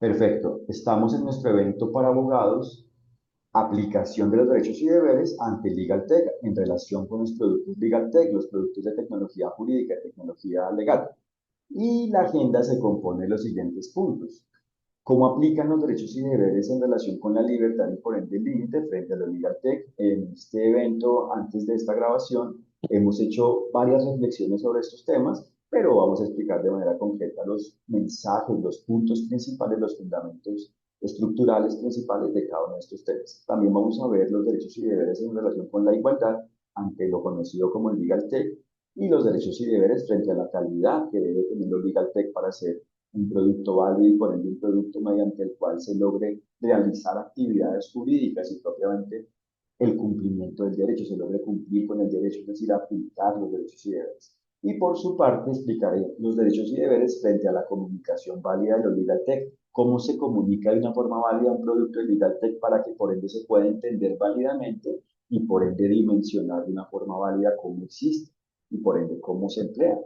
Perfecto. Estamos en nuestro evento para abogados, aplicación de los derechos y deberes ante LegalTech en relación con los productos LegalTech, los productos de tecnología jurídica y tecnología legal. Y la agenda se compone de los siguientes puntos. ¿Cómo aplican los derechos y deberes en relación con la libertad y por ende el límite frente a lo LegalTech? En este evento, antes de esta grabación, hemos hecho varias reflexiones sobre estos temas, pero vamos a explicar de manera concreta los mensajes, los puntos principales, los fundamentos estructurales principales de cada uno de estos temas. También vamos a ver los derechos y deberes en relación con la igualdad ante lo conocido como el LegalTech y los derechos y deberes frente a la calidad que debe tener los LegalTech para ser un producto válido y por ende un producto mediante el cual se logre realizar actividades jurídicas y propiamente el cumplimiento del derecho, se logre cumplir con el derecho, es decir, aplicar los derechos y deberes. Y por su parte explicaré los derechos y deberes frente a la comunicación válida de los legal tech, cómo se comunica de una forma válida un producto de legal tech para que por ende se pueda entender válidamente y por ende dimensionar de una forma válida cómo existe y por ende cómo se emplea.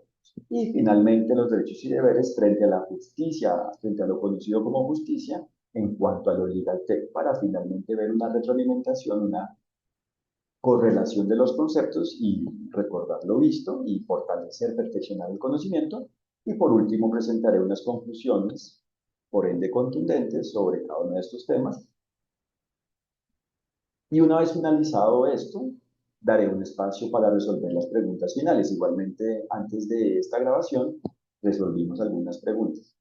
Y finalmente los derechos y deberes frente a la justicia, frente a lo conocido como justicia, en cuanto a lo legal tech, para finalmente ver una retroalimentación, una correlación de los conceptos y recordar lo visto y fortalecer, perfeccionar el conocimiento. Y por último presentaré unas conclusiones, por ende contundentes, sobre cada uno de estos temas. Y una vez finalizado esto, daré un espacio para resolver las preguntas finales. Igualmente, antes de esta grabación, resolvimos algunas preguntas.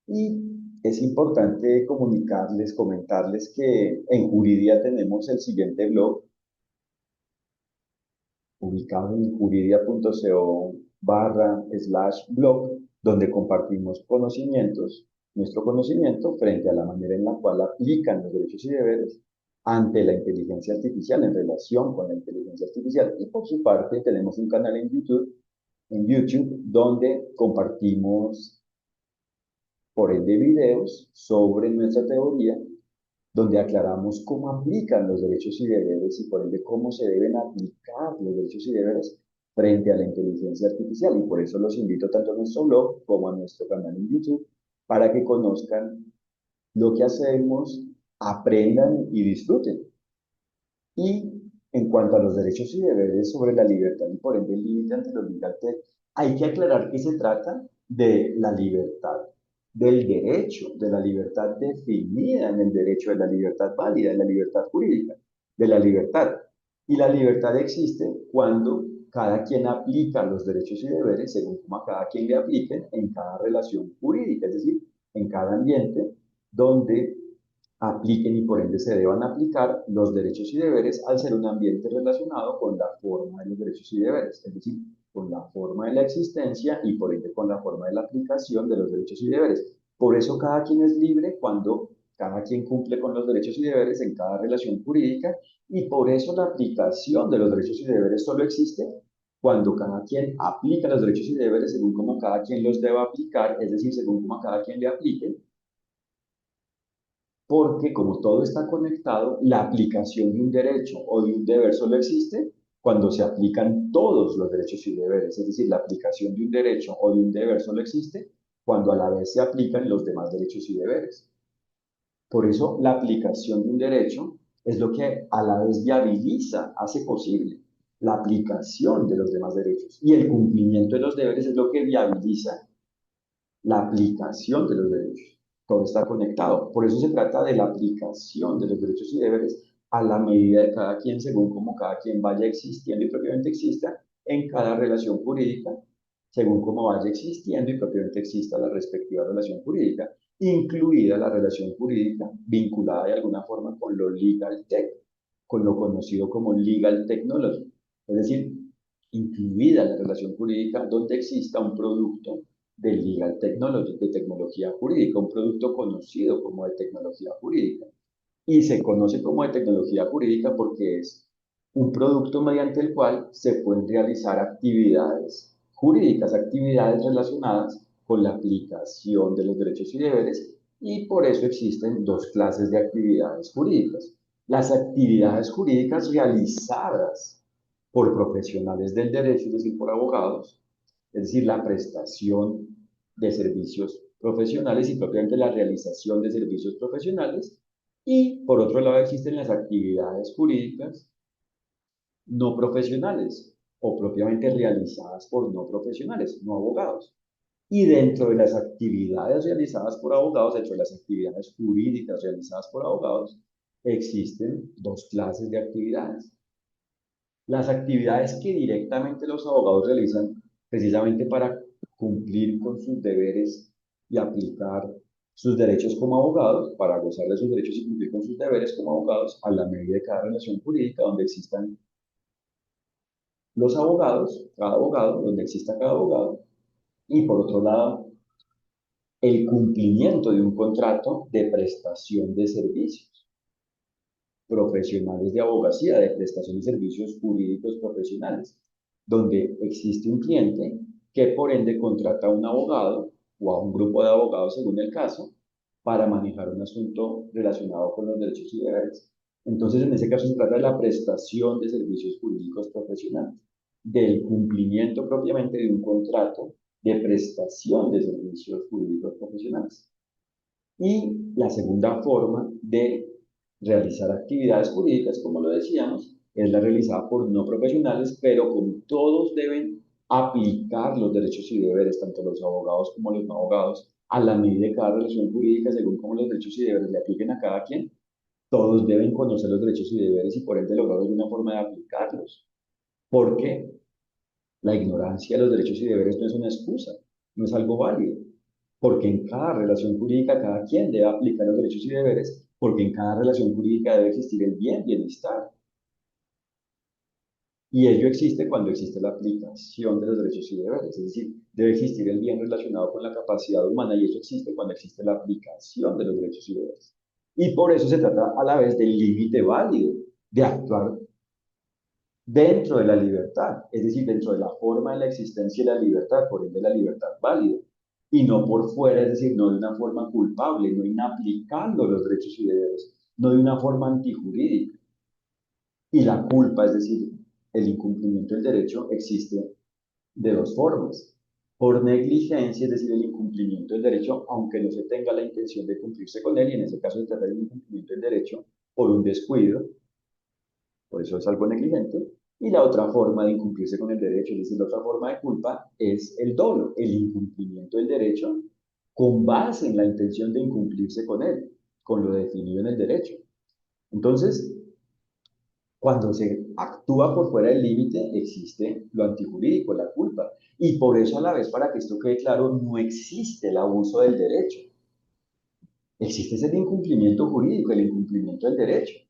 Y es importante comunicarles, comentarles que en Juridia tenemos el siguiente blog, ubicado en juridia.co/blog, donde compartimos conocimientos, nuestro conocimiento frente a la manera en la cual aplican los derechos y deberes ante la inteligencia artificial, en relación con la inteligencia artificial. Y por su parte tenemos un canal en YouTube, donde compartimos por ende videos sobre nuestra teoría, donde aclaramos cómo aplican los derechos y deberes y por ende cómo se deben aplicar los derechos y deberes frente a la inteligencia artificial. Y por eso los invito tanto a nuestro blog como a nuestro canal en YouTube para que conozcan lo que hacemos, aprendan y disfruten. Y en cuanto a los derechos y deberes sobre la libertad y por ende el límite ante los libertades, hay que aclarar que se trata de la libertad, del derecho, de la libertad definida en el derecho, de la libertad válida, de la libertad jurídica, de la libertad. Y la libertad existe cuando cada quien aplica los derechos y deberes según como a cada quien le apliquen en cada relación jurídica, es decir, en cada ambiente donde apliquen y por ende se deban aplicar los derechos y deberes al ser un ambiente relacionado con la forma de los derechos y deberes, es decir, con la forma de la existencia y por ende con la forma de la aplicación de los derechos y deberes. Por eso cada quien es libre cuando cada quien cumple con los derechos y deberes en cada relación jurídica y por eso la aplicación de los derechos y deberes solo existe cuando cada quien aplica los derechos y deberes según como cada quien los deba aplicar, es decir, según como cada quien le aplique, porque como todo está conectado, la aplicación de un derecho o de un deber solo existe cuando se aplican todos los derechos y deberes, es decir, la aplicación de un derecho o de un deber solo existe cuando a la vez se aplican los demás derechos y deberes. Por eso la aplicación de un derecho es lo que a la vez viabiliza, hace posible la aplicación de los demás derechos y el cumplimiento de los deberes es lo que viabiliza la aplicación de los derechos. Todo está conectado. Por eso se trata de la aplicación de los derechos y deberes a la medida de cada quien, según como cada quien vaya existiendo y propiamente exista en cada relación jurídica, según como vaya existiendo y propiamente exista la respectiva relación jurídica, incluida la relación jurídica vinculada de alguna forma con lo legal tech, con lo conocido como legal technology, es decir, incluida la relación jurídica donde exista un producto de legal technology, de tecnología jurídica, un producto conocido como de tecnología jurídica. Y se conoce como de tecnología jurídica porque es un producto mediante el cual se pueden realizar actividades jurídicas, actividades relacionadas con la aplicación de los derechos y deberes, y por eso existen dos clases de actividades jurídicas. Las actividades jurídicas realizadas por profesionales del derecho, es decir, por abogados, es decir, la prestación de servicios profesionales y propiamente la realización de servicios profesionales. Y por otro lado existen las actividades jurídicas no profesionales o propiamente realizadas por no profesionales, no abogados. Y dentro de las actividades realizadas por abogados, dentro de las actividades jurídicas realizadas por abogados, existen dos clases de actividades. Las actividades que directamente los abogados realizan precisamente para cumplir con sus deberes y aplicar sus derechos como abogados, para gozar de sus derechos y cumplir con sus deberes como abogados a la medida de cada relación jurídica donde existan los abogados, cada abogado, donde exista cada abogado, y por otro lado, el cumplimiento de un contrato de prestación de servicios profesionales de abogacía, de prestación de servicios jurídicos profesionales, donde existe un cliente que por ende contrata a un abogado o a un grupo de abogados según el caso para manejar un asunto relacionado con los derechos y deberes. Entonces, en ese caso se trata de la prestación de servicios jurídicos profesionales, del cumplimiento propiamente de un contrato de prestación de servicios jurídicos profesionales. Y la segunda forma de realizar actividades jurídicas, como lo decíamos, es la realizada por no profesionales, pero como todos deben aplicar los derechos y deberes, tanto los abogados como los no abogados, a la medida de cada relación jurídica, según cómo los derechos y deberes le apliquen a cada quien, todos deben conocer los derechos y deberes y por ende lograr alguna forma de aplicarlos. Porque la ignorancia de los derechos y deberes no es una excusa, no es algo válido, porque en cada relación jurídica cada quien debe aplicar los derechos y deberes, porque en cada relación jurídica debe existir el bien, bienestar. Y ello existe cuando existe la aplicación de los derechos y deberes, es decir, debe existir el bien relacionado con la capacidad humana y eso existe cuando existe la aplicación de los derechos y deberes. Y por eso se trata a la vez del límite válido de actuar dentro de la libertad, es decir, dentro de la forma de la existencia de la libertad, por ende la libertad válida, y no por fuera, es decir, no de una forma culpable, no inaplicando los derechos y deberes, no de una forma antijurídica. Y la culpa, es decir, el incumplimiento del derecho, existe de dos formas. Por negligencia, es decir, el incumplimiento del derecho, aunque no se tenga la intención de cumplirse con él, y en ese caso se trata del incumplimiento del derecho por un descuido, por eso es algo negligente. Y la otra forma de incumplirse con el derecho, es decir, la otra forma de culpa, es el dolo, el incumplimiento del derecho con base en la intención de incumplirse con él, con lo definido en el derecho. Entonces, cuando se actúa por fuera del límite, existe lo antijurídico, la culpa. Y por eso, a la vez, para que esto quede claro, no existe el abuso del derecho. Existe ese incumplimiento jurídico, el incumplimiento del derecho.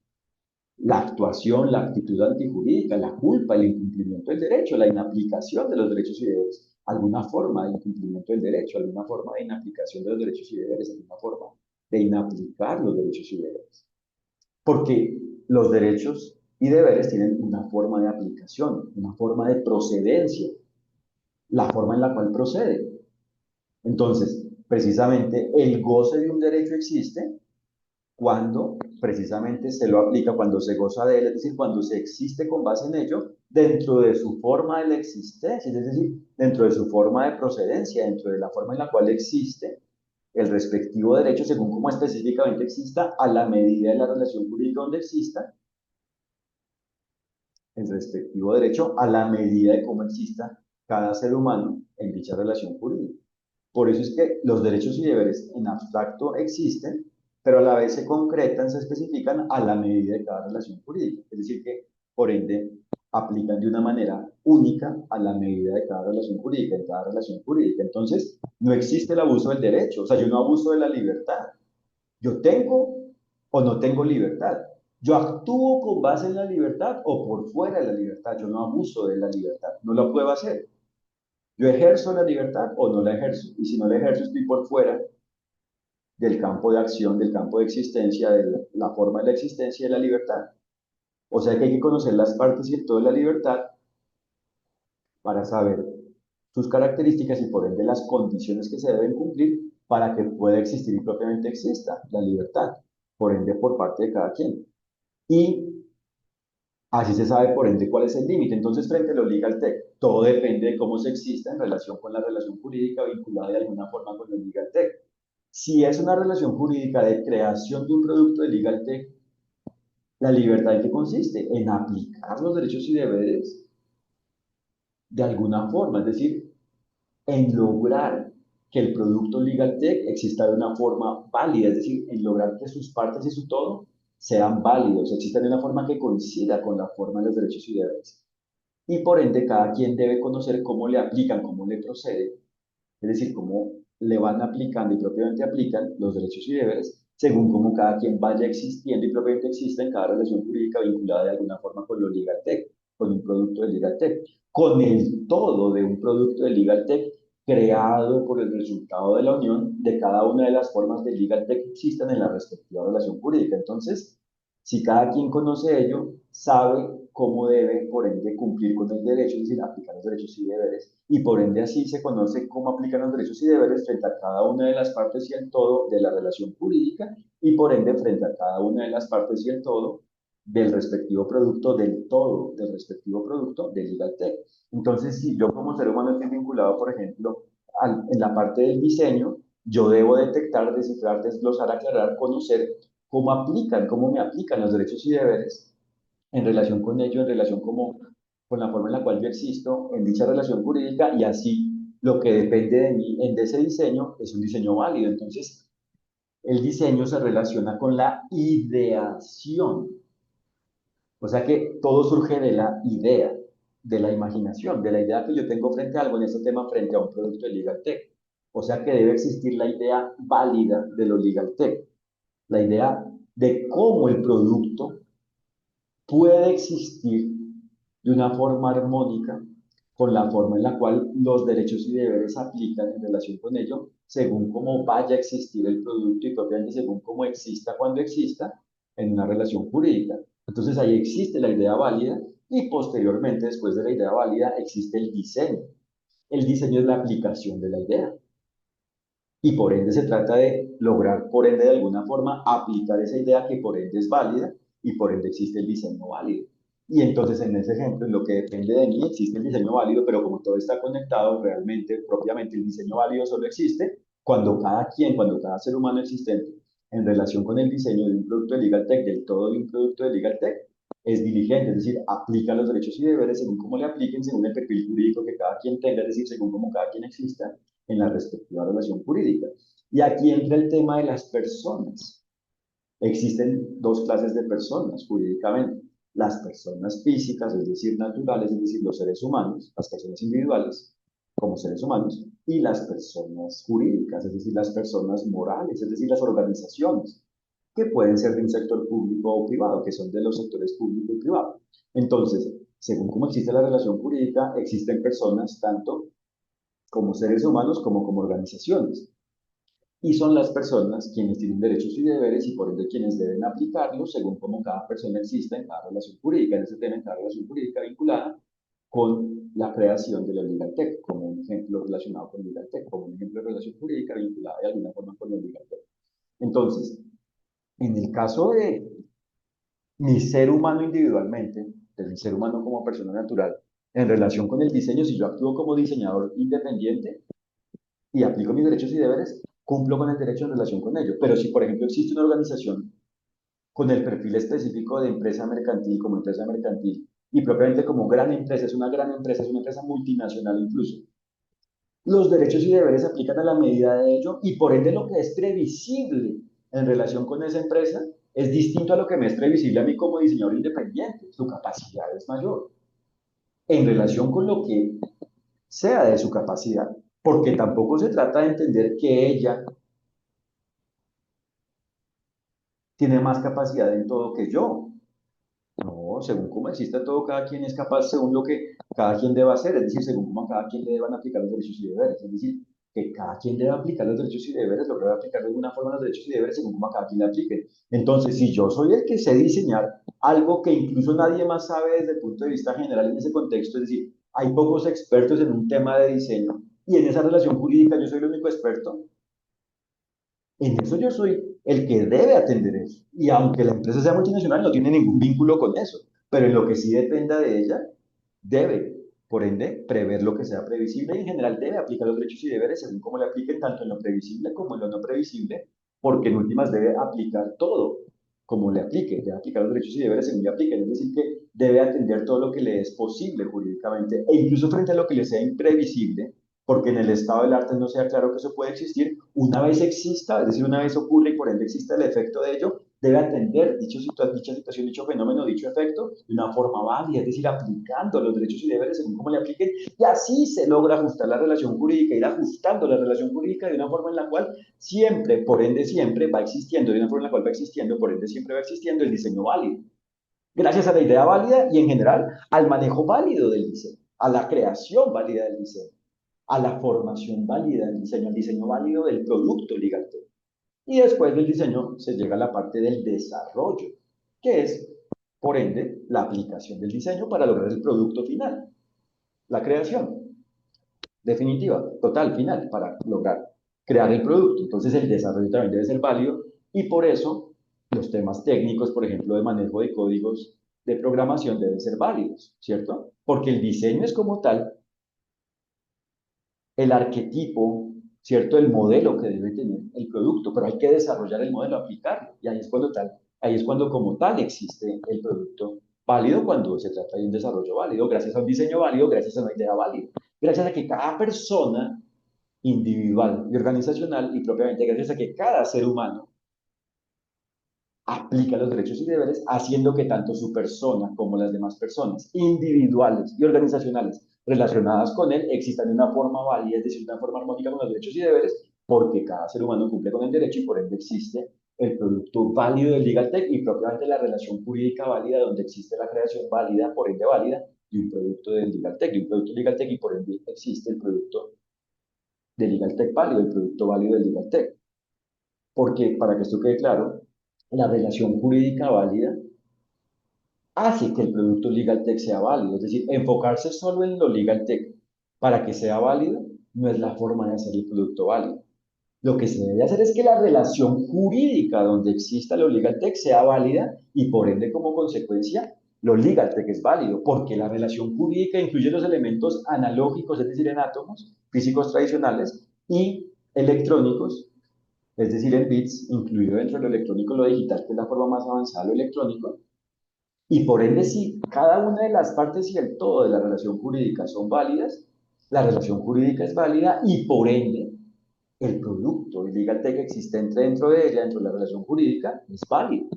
La actuación, la actitud antijurídica, la culpa, el incumplimiento del derecho, la inaplicación de los derechos y deberes, alguna forma de incumplimiento del derecho, alguna forma de inaplicación de los derechos y deberes, alguna forma de inaplicar los derechos y deberes. Porque los derechos y deberes tienen una forma de aplicación, una forma de procedencia, la forma en la cual procede. Entonces, precisamente el goce de un derecho existe cuando precisamente se lo aplica, cuando se goza de él, es decir, cuando se existe con base en ello dentro de su forma de la existencia, es decir, dentro de su forma de procedencia, dentro de la forma en la cual existe el respectivo derecho, según cómo específicamente exista, a la medida de la relación jurídica donde exista, el respectivo derecho, a la medida de cómo exista cada ser humano en dicha relación jurídica. Por eso es que los derechos y deberes en abstracto existen, pero a la vez se concretan, se especifican a la medida de cada relación jurídica. Es decir, que por ende aplican de una manera única a la medida de cada relación jurídica, en cada relación jurídica. Entonces, no existe el abuso del derecho, o sea, yo no abuso de la libertad. Yo tengo o no tengo libertad. Yo actúo con base en la libertad o por fuera de la libertad. Yo no abuso de la libertad, no lo puedo hacer. Yo ejerzo la libertad o no la ejerzo. Y si no la ejerzo, estoy por fuera del campo de acción, del campo de existencia, de la forma de la existencia de la libertad. O sea que hay que conocer las partes y el todo de la libertad para saber sus características y por ende las condiciones que se deben cumplir para que pueda existir y propiamente exista la libertad, por ende por parte de cada quien. Y Así se sabe, por ende, cuál es el límite. Entonces, frente a lo legal tech, todo depende de cómo se exista en relación con la relación jurídica vinculada de alguna forma con lo legal tech. Si es una relación jurídica de creación de un producto de legal tech, la libertad en qué consiste en aplicar los derechos y deberes de alguna forma, es decir, en lograr que el producto legal tech exista de una forma válida, es decir, en lograr que sus partes y su todo sean válidos, existan de una forma que coincida con la forma de los derechos y deberes. Y por ende, cada quien debe conocer cómo le aplican, cómo le procede, es decir, cómo le van aplicando y propiamente aplican los derechos y deberes, según cómo cada quien vaya existiendo y propiamente exista en cada relación jurídica vinculada de alguna forma con lo legal tech, con un producto de legal tech, con el todo de un producto de legal tech creado por el resultado de la unión de cada una de las formas de legal tech que existan en la respectiva relación jurídica. Entonces, si cada quien conoce ello, sabe cómo debe, por ende, cumplir con el derecho, es decir, aplicar los derechos y deberes, y por ende así se conoce cómo aplican los derechos y deberes frente a cada una de las partes y el todo de la relación jurídica, y por ende frente a cada una de las partes y el todo del respectivo producto, del todo del respectivo producto de Legal Tech. Entonces, si yo como ser humano estoy vinculado, por ejemplo, en la parte del diseño, yo debo detectar, descifrar, desglosar, aclarar, conocer cómo aplican, cómo me aplican los derechos y deberes en relación con ello, en relación como, con la forma en la cual yo existo en dicha relación jurídica y así lo que depende de mí en ese diseño es un diseño válido. Entonces, el diseño se relaciona con la ideación, o sea que todo surge de la idea, de la imaginación, de la idea que yo tengo frente a algo, en este tema frente a un producto de Legal Tech. O sea que debe existir la idea válida de lo Legal Tech, la idea de cómo el producto puede existir de una forma armónica con la forma en la cual los derechos y deberes aplican en relación con ello, según cómo vaya a existir el producto y propiamente según cómo exista cuando exista en una relación jurídica. Entonces ahí existe la idea válida y posteriormente, después de la idea válida, existe el diseño. El diseño es la aplicación de la idea y por ende se trata de lograr, por ende, de alguna forma, aplicar esa idea que por ende es válida y por ende existe el diseño válido. Y entonces en ese ejemplo, en lo que depende de mí, existe el diseño válido, pero como todo está conectado, realmente, propiamente el diseño válido solo existe cuando cada quien, cuando cada ser humano existente en relación con el diseño de un producto de Legal Tech, del todo de un producto de Legal Tech, es diligente, es decir, aplica los derechos y deberes según cómo le apliquen, según el perfil jurídico que cada quien tenga, es decir, según cómo cada quien exista en la respectiva relación jurídica. Y aquí entra el tema de las personas. Existen dos clases de personas jurídicamente. Las personas físicas, es decir, naturales, es decir, los seres humanos, las personas individuales como seres humanos, y las personas jurídicas, es decir, las personas morales, es decir, las organizaciones, que pueden ser de un sector público o privado, que son de los sectores público y privado. Entonces, según cómo existe la relación jurídica, existen personas tanto como seres humanos como organizaciones. Y son las personas quienes tienen derechos y deberes y por ende quienes deben aplicarlos según cómo cada persona exista en cada relación jurídica, en ese tema, en cada relación jurídica vinculada con la creación de la Legal Tech, como un ejemplo relacionado con Legal Tech, como un ejemplo de relación jurídica vinculada de alguna forma con la Legal Tech. Entonces, en el caso de mi ser humano individualmente, de mi ser humano como persona natural, en relación con el diseño, si yo actúo como diseñador independiente, y aplico mis derechos y deberes, cumplo con el derecho en relación con ello. Pero si, por ejemplo, existe una organización con el perfil específico de empresa mercantil, como empresa mercantil, y propiamente como gran empresa, es una empresa multinacional incluso, los derechos y deberes se aplican a la medida de ello y por ende lo que es previsible en relación con esa empresa es distinto a lo que me es previsible a mí como diseñador independiente. Su capacidad es mayor en relación con lo que sea de su capacidad, porque tampoco se trata de entender que ella tiene más capacidad en todo que yo. No, según cómo exista todo, cada quien es capaz según lo que cada quien deba hacer, es decir, según cómo a cada quien le deban aplicar los derechos y deberes, es decir, que cada quien debe aplicar los derechos y deberes, lo que debe aplicar de alguna forma los derechos y deberes según cómo a cada quien le aplique. Entonces, si yo soy el que sé diseñar algo que incluso nadie más sabe desde el punto de vista general en ese contexto, es decir, hay pocos expertos en un tema de diseño y en esa relación jurídica yo soy el único experto, en eso yo soy el que debe atender eso. Y aunque la empresa sea multinacional, no tiene ningún vínculo con eso. pero en lo que sí dependa de ella, debe, por ende, prever lo que sea previsible y en general debe aplicar los derechos y deberes según cómo le apliquen tanto en lo previsible como en lo no previsible, porque en últimas debe aplicar todo como le aplique, debe aplicar los derechos y deberes según le apliquen, es decir, que debe atender todo lo que le es posible jurídicamente e incluso frente a lo que le sea imprevisible, porque en el estado del arte no sea claro que eso puede existir, una vez exista, es decir, una vez ocurre y por ende exista el efecto de ello, debe atender dicha situación, dicho fenómeno, dicho efecto de una forma válida, es decir, aplicando los derechos y deberes según cómo le apliquen, y así se logra ajustar la relación jurídica, ir ajustando la relación jurídica de una forma en la cual siempre, por ende siempre, va existiendo, de una forma en la cual va existiendo, por ende siempre va existiendo el diseño válido. Gracias a la idea válida y en general al manejo válido del diseño, a la creación válida del diseño, a la formación válida del diseño, al diseño válido del producto legal. Y después del diseño se llega a la parte del desarrollo, que es, por ende, la aplicación del diseño para lograr el producto final, la creación definitiva, total, final, para lograr crear el producto. Entonces el desarrollo también debe ser válido y por eso los temas técnicos, por ejemplo, de manejo de códigos de programación deben ser válidos, ¿cierto? Porque el diseño es como tal el arquetipo, ¿cierto? El modelo que debe tener el producto, pero hay que desarrollar el modelo, aplicarlo. Y ahí es cuando como tal existe el producto válido cuando se trata de un desarrollo válido, gracias a un diseño válido, gracias a una idea válida, gracias a que cada persona individual y organizacional y propiamente gracias a que cada ser humano aplica los derechos y deberes, haciendo que tanto su persona como las demás personas individuales y organizacionales relacionadas con él existan de una forma válida, es decir, de una forma armónica con los derechos y deberes, porque cada ser humano cumple con el derecho y por ende existe el producto válido del legal tech y propiamente la relación jurídica válida donde existe la creación válida, por ende válida, de un producto del legal tech, de un producto legal tech y por ende existe el producto del legal tech válido, el producto válido del legal tech. Porque, para que esto quede claro, la relación jurídica válida hace que el producto legal tech sea válido. Es decir, enfocarse solo en lo legal tech para que sea válido no es la forma de hacer el producto válido. Lo que se debe hacer es que la relación jurídica donde exista lo legal tech sea válida y por ende como consecuencia lo legal tech es válido, porque la relación jurídica incluye los elementos analógicos, es decir, en átomos físicos tradicionales y electrónicos, es decir, en bits, incluido dentro de lo electrónico lo digital, que es la forma más avanzada de lo electrónico, y por ende, si cada una de las partes y el todo de la relación jurídica son válidas, la relación jurídica es válida y por ende el producto, el legal tech existente dentro de ella, dentro de la relación jurídica, es válido.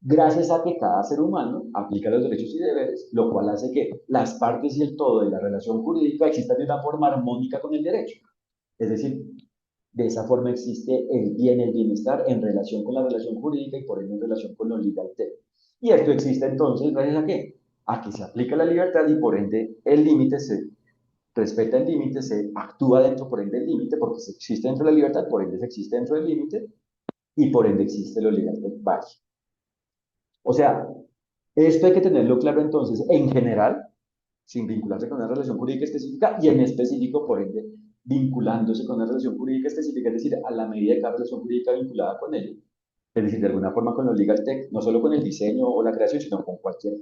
Gracias a que cada ser humano aplica los derechos y deberes, lo cual hace que las partes y el todo de la relación jurídica existan de una forma armónica con el derecho. Es decir, de esa forma existe el bien, el bienestar en relación con la relación jurídica y por ende en relación con lo legal tech. Y esto existe entonces gracias a qué? A que se aplica la libertad y por ende el límite se respeta el límite, se actúa dentro por ende del límite, porque se existe dentro de la libertad, por ende se existe dentro del límite y por ende existe lo legal tech base. O sea, esto hay que tenerlo claro entonces en general, sin vincularse con una relación jurídica específica y en específico, por ende, vinculándose con una relación jurídica específica, es decir, a la medida de cada relación jurídica vinculada con ella. Es decir, de alguna forma con lo legal tech, no solo con el diseño o la creación, sino con cualquier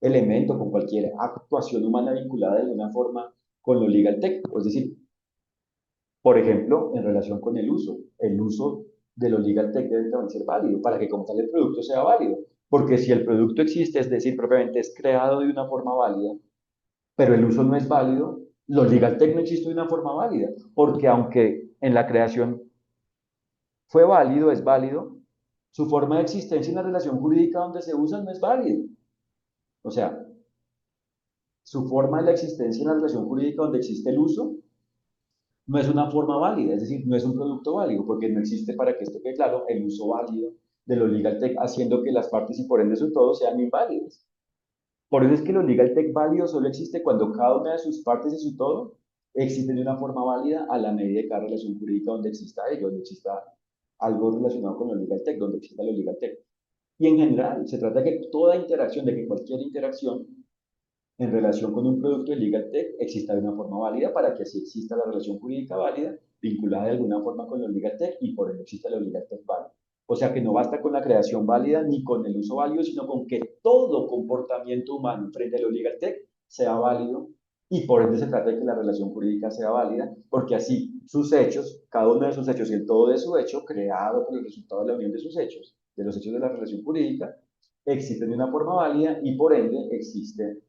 elemento, con cualquier actuación humana vinculada de alguna forma con lo legal tech. Es decir, por ejemplo, en relación con el uso de lo legal tech debe también ser válido para que como tal el producto sea válido. Porque si el producto existe, es decir, propiamente es creado de una forma válida, pero el uso no es válido, lo legal tech no existe de una forma válida, porque aunque en la creación fue válido, es válido, su forma de existencia en la relación jurídica donde se usa no es válido. O sea, su forma de la existencia en la relación jurídica donde existe el uso no es una forma válida, es decir, no es un producto válido, porque no existe, para que esto quede claro, el uso válido de lo legal tech, haciendo que las partes y por ende su todo sean inválidas. Por eso es que lo legal tech válido solo existe cuando cada una de sus partes y su todo existe de una forma válida a la medida de cada relación jurídica donde exista ello, donde exista algo relacionado con lo legal tech, donde exista lo legal tech. Y en general, se trata de que toda interacción, de que cualquier interacción en relación con un producto de legal tech exista de una forma válida para que así exista la relación jurídica válida vinculada de alguna forma con lo legal tech y por ende exista lo legal tech válido. O sea que no basta con la creación válida ni con el uso válido, sino con que todo comportamiento humano frente a lo legal tech sea válido y por ende se trata de que la relación jurídica sea válida, porque así sus hechos, cada uno de sus hechos y el todo de su hecho, creado por el resultado de la unión de sus hechos, de los hechos de la relación jurídica, existen de una forma válida y por ende existe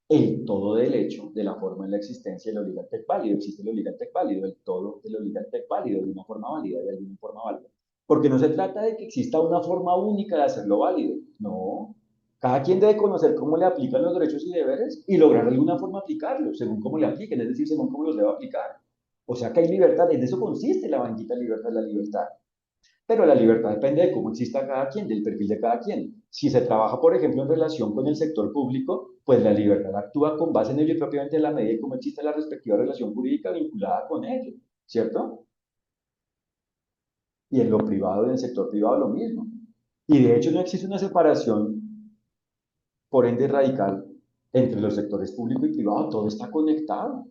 el todo del hecho de la forma en la existencia del legal tech válido. Existe el legal tech válido, el todo del legal tech válido, de una forma válida, de alguna forma válida. Porque no se trata de que exista una forma única de hacerlo válido. No. Cada quien debe conocer cómo le aplican los derechos y deberes y lograr de alguna forma aplicarlos, según cómo le apliquen, es decir, según cómo los deba aplicar. O sea que hay libertad, en eso consiste la bendita libertad, la libertad. Pero la libertad depende de cómo exista cada quien, del perfil de cada quien. Si se trabaja, por ejemplo, en relación con el sector público, pues la libertad actúa con base en ello y propiamente en la medida de cómo existe la respectiva relación jurídica vinculada con ello, ¿cierto? Y en lo privado y en el sector privado lo mismo. Y de hecho no existe una separación, por ende radical, entre los sectores público y privado, todo está conectado.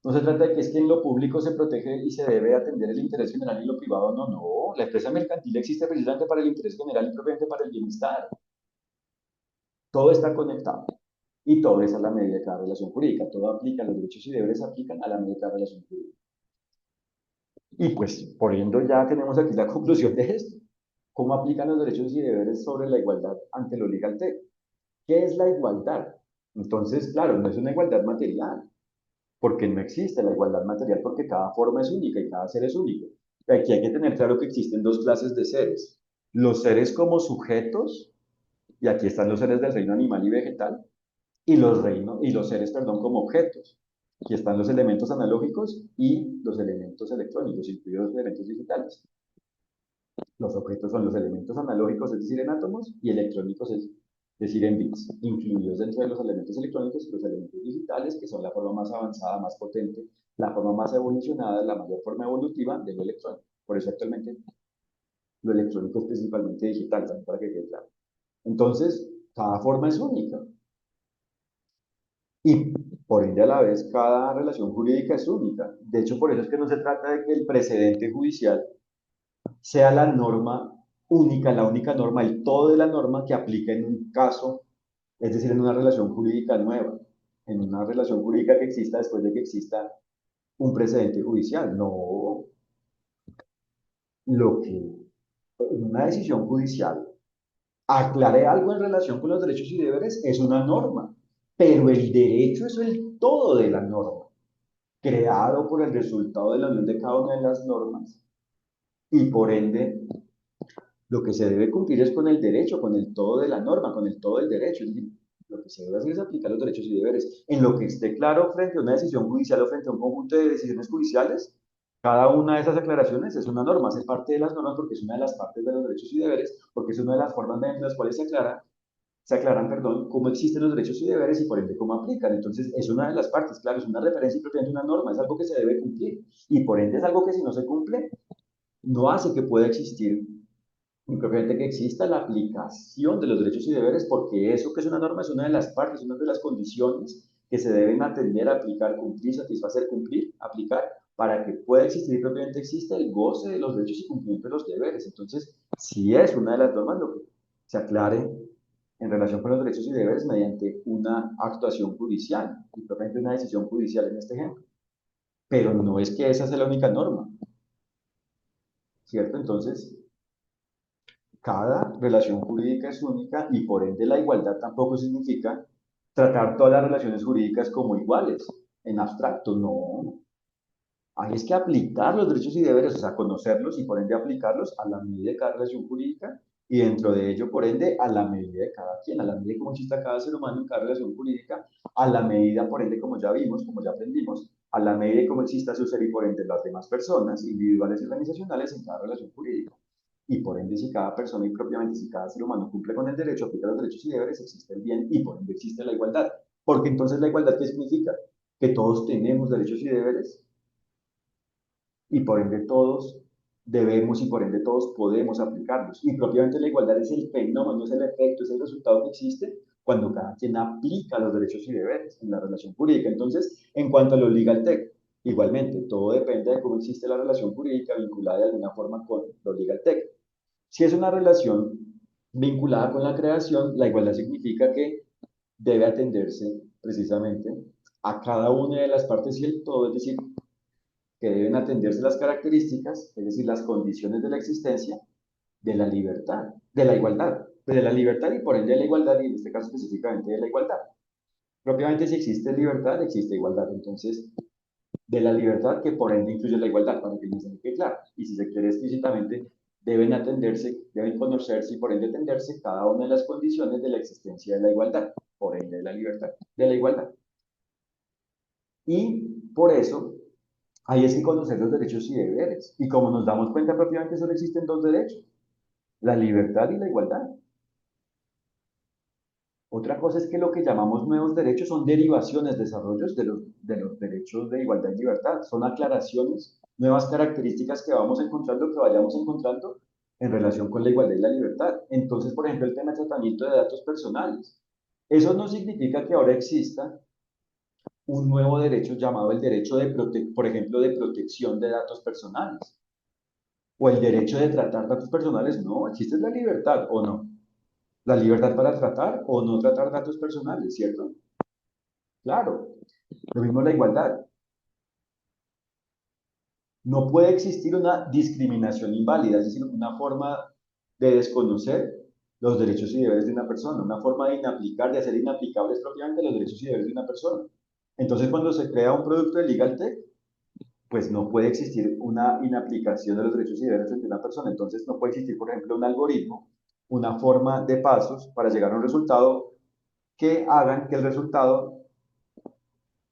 No se trata de que es que en lo público se protege y se debe atender el interés general y en lo privado no, no. La empresa mercantil existe precisamente para el interés general y propiamente para el bienestar. Todo está conectado y todo es a la medida de cada relación jurídica. Todo aplica, los derechos y deberes aplican a la medida de cada relación jurídica. Y pues, por ende, ya tenemos aquí la conclusión de esto. ¿Cómo aplican los derechos y deberes sobre la igualdad ante lo legal tech? ¿Qué es la igualdad? Entonces, claro, no es una igualdad material, porque no existe la igualdad material, porque cada forma es única y cada ser es único. Aquí hay que tener claro que existen dos clases de seres. Los seres como sujetos, y aquí están los seres del reino animal y vegetal, y los seres, perdón, como objetos. Aquí están los elementos analógicos y los elementos electrónicos, incluidos los elementos digitales. Los objetos son los elementos analógicos, es decir, en átomos, y electrónicos, es decir, en bits, incluidos dentro de los elementos electrónicos los elementos digitales, que son la forma más avanzada, más potente, la forma más evolucionada, la mayor forma evolutiva de lo electrónico. Por eso actualmente lo electrónico es principalmente digital, también para que quede claro. Entonces, cada forma es única. Y por ende a la vez cada relación jurídica es única. De hecho, por eso es que no se trata de que el precedente judicial sea la norma única, la única norma, el todo de la norma que aplica en un caso, es decir, en una relación jurídica nueva, en una relación jurídica que exista después de que exista un precedente judicial. No, lo que en una decisión judicial aclare algo en relación con los derechos y deberes es una norma, pero el derecho es el todo de la norma, creado por el resultado de la unión de cada una de las normas y por ende lo que se debe cumplir es con el derecho, con el todo de la norma, con el todo del derecho. Es decir, lo que se debe hacer es aplicar los derechos y deberes. En lo que esté claro frente a una decisión judicial o frente a un conjunto de decisiones judiciales, cada una de esas aclaraciones es una norma, hace parte de las normas porque es una de las partes de los derechos y deberes, porque es una de las formas mediante las cuales se aclaran, perdón, cómo existen los derechos y deberes y por ende cómo aplican. Entonces, es una de las partes, claro, es una referencia y propiamente una norma, es algo que se debe cumplir. Y por ende es algo que si no se cumple, no hace que pueda existir y propiamente que exista la aplicación de los derechos y deberes, porque eso que es una norma es una de las partes, una de las condiciones que se deben atender, aplicar, cumplir, satisfacer, cumplir, aplicar, para que pueda existir y propiamente exista el goce de los derechos y cumplimiento de los deberes. Entonces, si es una de las normas, lo que se aclare en relación con los derechos y deberes mediante una actuación judicial, y propiamente una decisión judicial en este ejemplo. Pero no es que esa sea la única norma, ¿cierto? Entonces, cada relación jurídica es única y por ende la igualdad tampoco significa tratar todas las relaciones jurídicas como iguales, en abstracto, no. Hay es que aplicar los derechos y deberes, o sea, conocerlos y por ende aplicarlos a la medida de cada relación jurídica y dentro de ello, por ende, a la medida de cada quien, a la medida de cómo exista cada ser humano en cada relación jurídica, a la medida, por ende, como ya vimos, como ya aprendimos, a la medida de cómo exista su ser y por ende las demás personas, individuales y organizacionales en cada relación jurídica. Y por ende, si cada persona y propiamente si cada ser humano cumple con el derecho, aplica los derechos y deberes, existe el bien y por ende existe la igualdad. Porque entonces la igualdad, ¿qué significa? Que todos tenemos derechos y deberes y por ende todos debemos y por ende todos podemos aplicarlos. Y propiamente la igualdad es el fenómeno, es el efecto, es el resultado que existe cuando cada quien aplica los derechos y deberes en la relación jurídica. Entonces, en cuanto a lo legal tech, igualmente, todo depende de cómo existe la relación jurídica vinculada de alguna forma con lo legal tech. Si es una relación vinculada con la creación, la igualdad significa que debe atenderse precisamente a cada una de las partes y el todo, es decir, que deben atenderse las características, es decir, las condiciones de la existencia de la libertad, de la igualdad, pues de la libertad y por ende de la igualdad, y en este caso específicamente de la igualdad. Propiamente si existe libertad, existe igualdad, entonces de la libertad que por ende incluye la igualdad, para que no se quede claro. Y si se quiere explícitamente, deben atenderse, deben conocerse y por ende atenderse cada una de las condiciones de la existencia de la igualdad, por ende de la libertad, de la igualdad. Y por eso, ahí es que conocer los derechos y deberes. Y como nos damos cuenta propiamente, solo existen dos derechos, la libertad y la igualdad. Otra cosa es que lo que llamamos nuevos derechos son derivaciones, desarrollos de los derechos de igualdad y libertad. Son aclaraciones, nuevas características que vamos encontrando, que vayamos encontrando en relación con la igualdad y la libertad. Entonces, por ejemplo, el tema de tratamiento de datos personales. Eso no significa que ahora exista un nuevo derecho llamado el derecho por ejemplo, de protección de datos personales o el derecho de tratar datos personales. No, existe la libertad o no. La libertad para tratar o no tratar datos personales, ¿cierto? Claro, lo mismo la igualdad. No puede existir una discriminación inválida, es decir, una forma de desconocer los derechos y deberes de una persona, una forma de inaplicar, de hacer inaplicables propiamente los derechos y deberes de una persona. Entonces, cuando se crea un producto de Legal Tech, pues no puede existir una inaplicación de los derechos y deberes de una persona. Entonces, no puede existir, por ejemplo, un algoritmo, una forma de pasos para llegar a un resultado que hagan que el resultado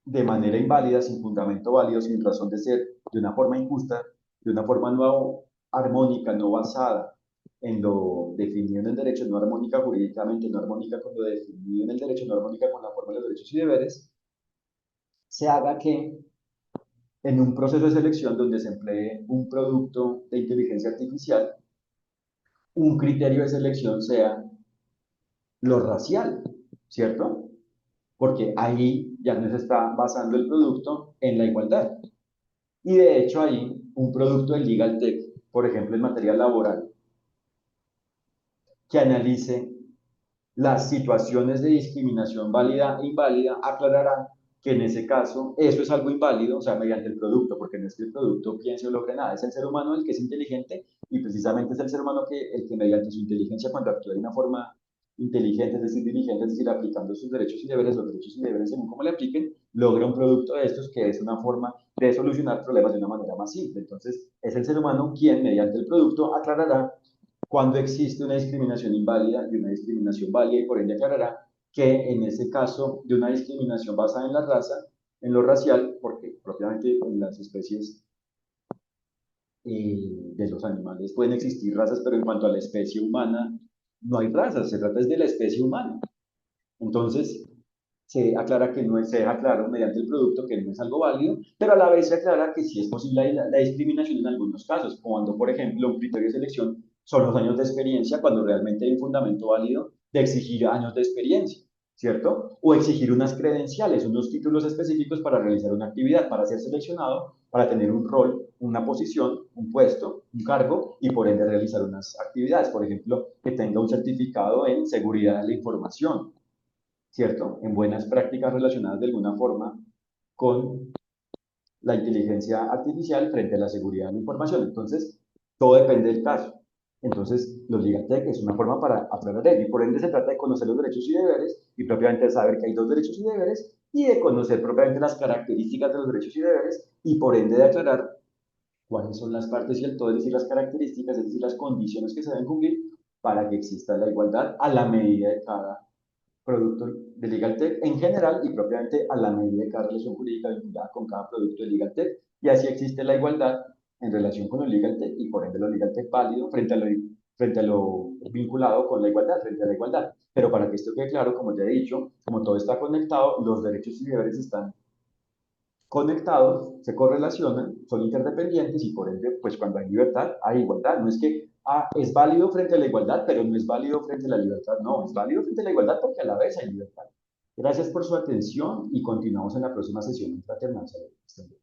de manera inválida, sin fundamento válido, sin razón de ser, de una forma injusta, de una forma no armónica, no basada en lo definido en el derecho, no armónica jurídicamente, no armónica con lo definido en el derecho, no armónica con la forma de los derechos y deberes, se haga que en un proceso de selección donde se emplee un producto de inteligencia artificial, un criterio de selección sea lo racial, ¿cierto? Porque ahí ya no se está basando el producto en la igualdad. Y de hecho hay un producto de Legal Tech, por ejemplo, en materia laboral, que analice las situaciones de discriminación válida e inválida, aclarará que en ese caso eso es algo inválido, o sea, mediante el producto, porque no es que el producto piense o logre nada, es el ser humano el que es inteligente y precisamente es el ser humano el que mediante su inteligencia, cuando actúa de una forma inteligente, es decir, diligente, es decir, aplicando sus derechos y deberes, los derechos y deberes según cómo le apliquen, logra un producto de estos que es una forma de solucionar problemas de una manera más simple. Entonces, es el ser humano quien, mediante el producto, aclarará cuando existe una discriminación inválida y una discriminación válida y por ende aclarará que en ese caso de una discriminación basada en la raza, en lo racial, porque propiamente en las especies de los animales pueden existir razas, pero en cuanto a la especie humana no hay razas, se trata de la especie humana. Entonces, se aclara que no es, se deja claro mediante el producto que no es algo válido, pero a la vez se aclara que sí es posible la discriminación en algunos casos, cuando, por ejemplo, un criterio de selección son los años de experiencia, cuando realmente hay un fundamento válido de exigir años de experiencia, ¿cierto? O exigir unas credenciales, unos títulos específicos para realizar una actividad, para ser seleccionado, para tener un rol, una posición, un puesto, un cargo y por ende realizar unas actividades, por ejemplo, que tenga un certificado en seguridad de la información, ¿cierto? En buenas prácticas relacionadas de alguna forma con la inteligencia artificial frente a la seguridad de la información. Entonces, todo depende del caso. Entonces, los Legal Tech es una forma para aclarar ello y por ende se trata de conocer los derechos y deberes y propiamente saber que hay dos derechos y deberes y de conocer propiamente las características de los derechos y deberes y por ende de aclarar cuáles son las partes y el todo, es decir, las características, es decir, las condiciones que se deben cumplir para que exista la igualdad a la medida de cada producto de Legal Tech en general y propiamente a la medida de cada relación jurídica vinculada con cada producto de Legal Tech. Y así existe la igualdad en relación con el Legal Tech y por ende lo Legal Tech válido frente a lo vinculado con la igualdad, frente a la igualdad. Pero para que esto quede claro, como ya he dicho, como todo está conectado, los derechos y deberes están conectados, se correlacionan, son interdependientes y por ende, pues cuando hay libertad, hay igualdad. No es que es válido frente a la igualdad, pero no es válido frente a la libertad. No, es válido frente a la igualdad porque a la vez hay libertad. Gracias por su atención y continuamos en la próxima sesión fraternal.